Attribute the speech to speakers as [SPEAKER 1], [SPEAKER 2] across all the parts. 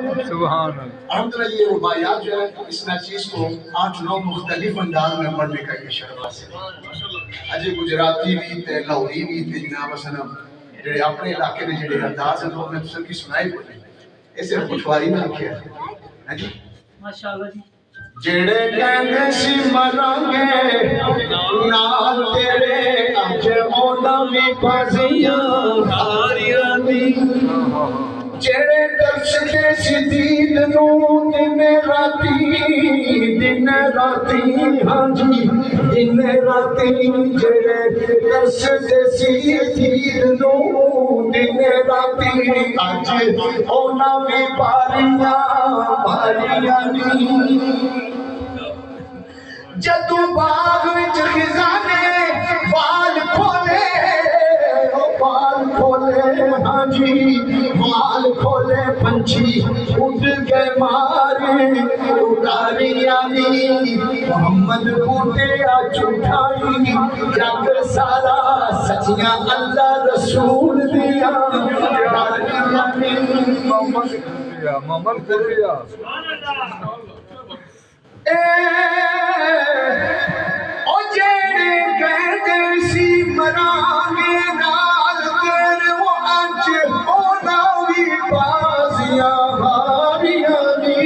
[SPEAKER 1] سبحان اللہ.
[SPEAKER 2] الحمدللہ یہ رباعیات جو ہے اس چیز کو 8-9 مختلف انداز میں پڑھنے کا یہ شرف حاصل ہے. اجے گجراتی بھی تے لاہوری بھی تے جناب اسلم جڑے اپنے علاقے میں جڑے انداز ہیں وہ میں تساں کی سنائی بولے اسے پٹواری نہ کیا ہے جی
[SPEAKER 3] ماشاءاللہ جی.
[SPEAKER 2] جڑے کہندے سی مرانگے نال تیرے اج مولا وی بازیاں ہاریاں دی جڑے درشتے سی دید نو دن راتی ہاں جی دن راتی جڑے درشتے سی دید نو دن راتی اج اونا وی باریاں باریاں نی جدو باغ وچ خزانے وال کھولے ہاں جی وال کھولے پنچھی اڑ گئے مارے اڑاریاں نی محمد بوٹے جھوٹائی جگ سارا سچیاں اللہ رسول دیا اڑاریاں نی
[SPEAKER 1] محمد قربیا
[SPEAKER 2] او جڑے کہندے سی مرانگے نال تیرے وہ اج ہونا وی بازیاں ہاریاں نی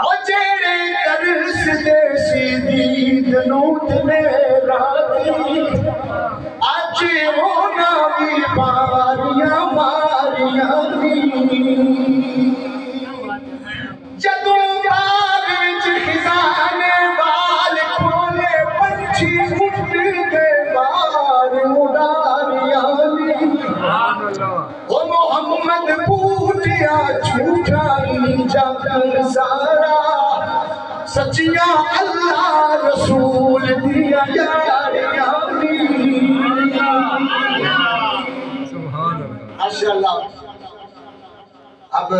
[SPEAKER 2] او جڑے ترسدے سی دید نو دن راتی اج ہونا وی باریاں باریاں نی جدو باغ وچ خزانے وال کھولے پنچھی اڑ گئے بار اڑاریاں نی او محمد بوٹیا جھوٹائی جگ سارا سچیاں اللہ رسول دیا یاریاں نی.
[SPEAKER 1] سبحان اللہ.
[SPEAKER 2] ماشاءاللہ. اب